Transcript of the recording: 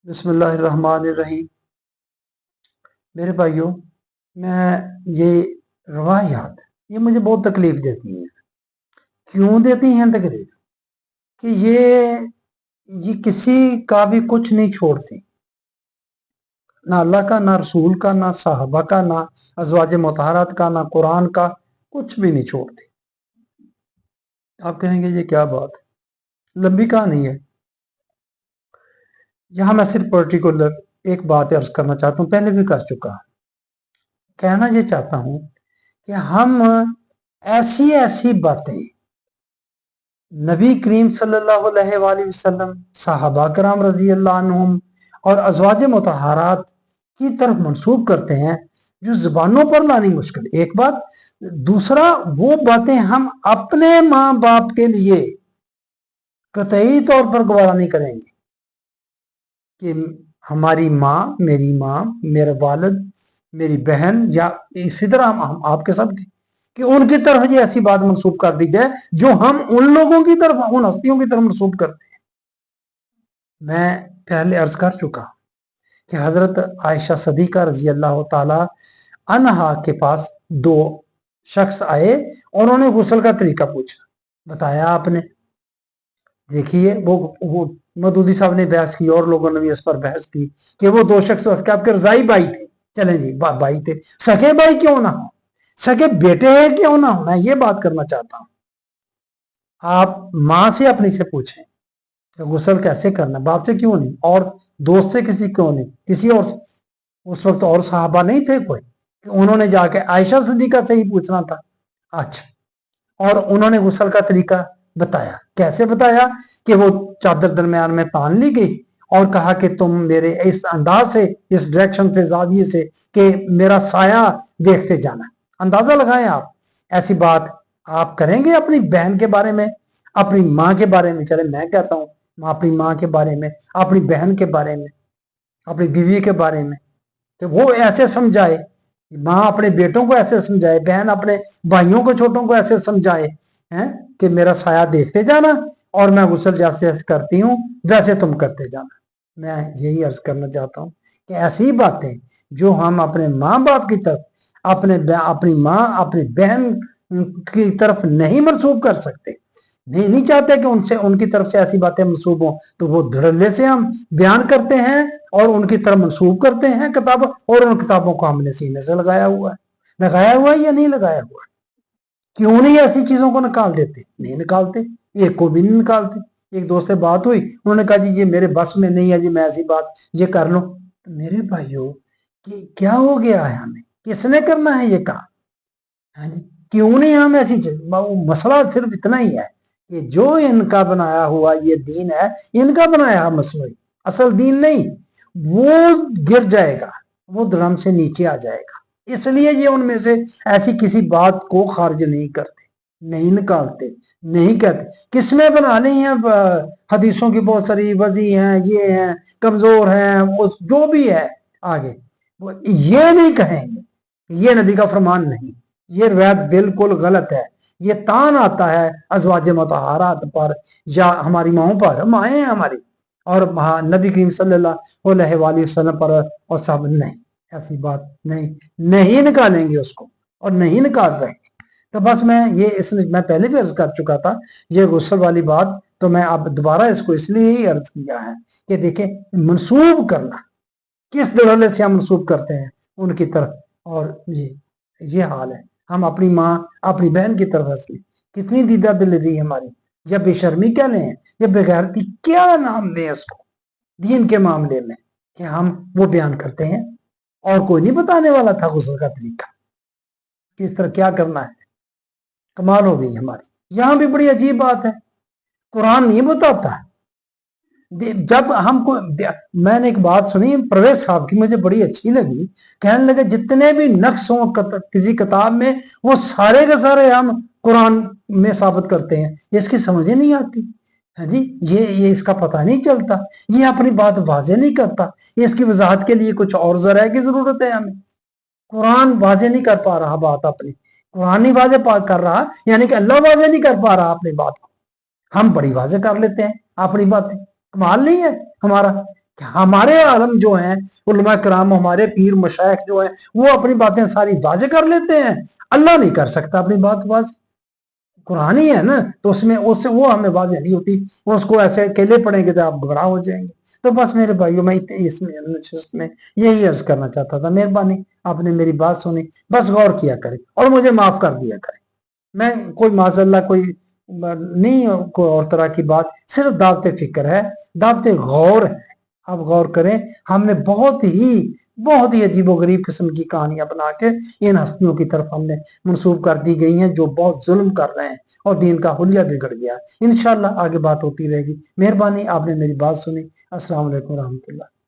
بسم اللہ الرحمن الرحیم۔ میرے بھائیوں، میں یہ روایات یہ مجھے بہت تکلیف دیتی ہیں۔ کیوں دیتی ہیں تکلیف؟ کہ یہ کسی کا بھی کچھ نہیں چھوڑتی، نہ اللہ کا، نہ رسول کا، نہ صحابہ کا، نہ ازواج مطہرات کا، نہ قرآن کا، کچھ بھی نہیں چھوڑتی۔ آپ کہیں گے یہ کیا بات ہے؟ لمبی کہانی ہے۔ یہاں میں صرف پرٹیکولر ایک بات عرض کرنا چاہتا ہوں، پہلے بھی کر چکا۔ کہنا یہ چاہتا ہوں کہ ہم ایسی باتیں نبی کریم صلی اللہ علیہ وآلہ وسلم، صحابہ کرام رضی اللہ عنہم اور ازواج مطہرات کی طرف منسوب کرتے ہیں جو زبانوں پر لانی مشکل۔ ایک بات، دوسرا وہ باتیں ہم اپنے ماں باپ کے لیے قطعی طور پر گوارا نہیں کریں گے کہ ہماری ماں، میری ماں، میرے والد، میری بہن، یا اسی طرح ہم آپ کے ساتھ کہ ان کی طرف یہ ایسی بات منسوب کر دی جائے جو ہم ان لوگوں کی طرف، ان ہستیوں کی طرف منسوب کرتے ہیں۔ میں پہلے عرض کر چکا کہ حضرت عائشہ صدیقہ رضی اللہ تعالی عنہا کے پاس دو شخص آئے اور انہوں نے غسل کا طریقہ پوچھا، بتایا آپ نے۔ دیکھیے وہ مدودی صاحب نے بحث کی اور لوگوں نے بھی اس پر بحث کی کہ وہ دو شخص آپ کے رضائی بھائی تھے۔ چلیں جی، بھائی تھے، سگے بھائی کیوں نہ ہو، سگے بیٹے ہیں کیوں نہ ہونا، یہ بات کرنا چاہتا ہوں۔ آپ ماں سے اپنی سے پوچھیں کہ غسل کیسے کرنا، باپ سے کیوں نہیں، اور دوست سے کسی کیوں نہیں، کسی اور سے؟ اس وقت اور صحابہ نہیں تھے کوئی کہ انہوں نے جا کے عائشہ صدیقہ سے ہی پوچھنا تھا؟ اچھا، اور انہوں نے غسل کا طریقہ بتایا۔ کیسے بتایا؟ کہ وہ چادر درمیان میں تان لی گئی اور کہا کہ تم میرے اس انداز سے، اس ڈائریکشن سے، زاویے سے کہ میرا سایہ دیکھتے جانا۔ اندازہ لگائیں آپ، ایسی بات آپ کریں گے اپنی بہن کے بارے میں، اپنی ماں کے بارے میں؟ چلے میں کہتا ہوں اپنی ماں کے بارے میں، اپنی بہن کے بارے میں، اپنی بیوی کے بارے میں، تو وہ ایسے سمجھائے، ماں اپنے بیٹوں کو ایسے سمجھائے، بہن اپنے بھائیوں کو، چھوٹوں کو ایسے سمجھائے کہ میرا سایہ دیکھتے جانا اور میں غسل جیسے ایسے کرتی ہوں ویسے تم کرتے جانا۔ میں یہی عرض کرنا چاہتا ہوں کہ ایسی باتیں جو ہم اپنے ماں باپ کی طرف، اپنی ماں، اپنی بہن کی طرف نہیں منسوب کر سکتے، نہیں چاہتے کہ ان کی طرف سے ایسی باتیں منسوب ہوں، تو وہ دھڑلے سے ہم بیان کرتے ہیں اور ان کی طرف منسوب کرتے ہیں کتابوں، اور ان کتابوں کو ہم نے سینے سے لگایا ہوا ہے یا نہیں لگایا ہوا ہے؟ کیوں نہیں ایسی چیزوں کو نکال دیتے؟ نہیں نکالتے، ایک کو بھی نہیں نکالتے۔ ایک دوست سے بات ہوئی، انہوں نے کہا جی یہ میرے بس میں نہیں ہے جی، میں ایسی بات یہ کر لوں۔ تو میرے بھائیوں، کیا ہو گیا ہے؟ ہمیں کس نے کرنا ہے یہ کام؟ ہاں جی، کیوں نہیں ہم ایسی چیز؟ مسئلہ صرف اتنا ہی ہے کہ جو ان کا بنایا ہوا یہ دین ہے، ان کا بنایا مسئلہ، اصل دین نہیں، وہ گر جائے گا، وہ درم سے نیچے آ جائے گا۔ اس لیے یہ ان میں سے ایسی کسی بات کو خارج نہیں کرتے، نہیں نکالتے، نہیں کہتے۔ کس میں بنانے ہیں؟ حدیثوں کی بہت ساری وضعی ہیں، یہ ہیں، کمزور ہیں، جو بھی ہے آگے، یہ نہیں کہیں گے یہ نبی کا فرمان نہیں، یہ روایت بالکل غلط ہے۔ یہ تان آتا ہے ازواج مطہرات پر یا ہماری ماؤں پر، مائیں ہیں ہماری، اور نبی کریم صلی اللہ علیہ وآلہ وسلم پر، اور سب نہیں، ایسی بات نہیں نکالیں گے اس کو، اور نہیں نکال رہے۔ تو بس میں پہلے بھی عرض کر چکا تھا، یہ غسل والی بات تو میں اب دوبارہ اس کو اس لیے ہی عرض کیا ہے کہ دیکھیں منسوب کرنا، کس دلالے سے ہم منسوب کرتے ہیں ان کی طرف، اور یہ حال ہے۔ ہم اپنی ماں، اپنی بہن کی طرف سے کتنی دیدہ دل رہی ہماری، یا بے شرمی کیا لیں، یا بغیرتی کیا نام دیں اس کو دین کے معاملے میں، کہ ہم وہ بیان کرتے ہیں اور کوئی نہیں بتانے والا تھا غسل کا طریقہ کس طرح کیا کرنا ہے۔ کمال ہو گئی ہماری۔ یہاں بھی بڑی عجیب بات ہے، قرآن نہیں بتاتا۔ جب ہم کو، میں نے ایک بات سنی پرویز صاحب کی، مجھے بڑی اچھی لگی، کہنے لگے جتنے بھی نقص ہوں کسی کتاب میں، وہ سارے کے سارے ہم قرآن میں ثابت کرتے ہیں۔ اس کی سمجھ ہی نہیں آتی، ہاں جی، یہ اس کا پتہ نہیں چلتا، یہ اپنی بات واضح نہیں کرتا، اس کی وضاحت کے لیے کچھ اور ذرائع کی ضرورت ہے ہمیں۔ قرآن واضح نہیں کر پا رہا بات اپنی، قرآن نہیں واضح کر رہا، یعنی کہ اللہ واضح نہیں کر پا رہا اپنی بات کو، ہم بڑی واضح کر لیتے ہیں اپنی باتیں۔ کمال نہیں ہے ہمارا کہ ہمارے عالم جو ہیں، علماء کرام، ہمارے پیر مشائخ جو ہیں، وہ اپنی باتیں ساری واضح کر لیتے ہیں، اللہ نہیں کر سکتا اپنی بات واضح، قرآن ہی ہے نا، تو اس میں وہ ہمیں واضح نہیں ہوتی، وہ اس کو ایسے اکیلے پڑھیں گے تو آپ گمراہ ہو جائیں گے۔ تو بس میرے بھائیوں، میں اس نشست میں یہی عرض کرنا چاہتا تھا، مہربانی آپ نے میری بات سنی، بس غور کیا کریں اور مجھے معاف کر دیا کریں۔ میں کوئی معاذ اللہ کوئی نہیں، کوئی اور طرح کی بات، صرف دعوت فکر ہے، دعوت غور ہے۔ آپ غور کریں، ہم نے بہت ہی عجیب و غریب قسم کی کہانیاں بنا کے ان ہستیوں کی طرف ہم نے منسوب کر دی گئی ہیں جو بہت ظلم کر رہے ہیں اور دین کا حلیہ بگڑ گیا۔ انشاءاللہ آگے بات ہوتی رہے گی۔ مہربانی آپ نے میری بات سنی۔ السلام علیکم ورحمۃ اللہ۔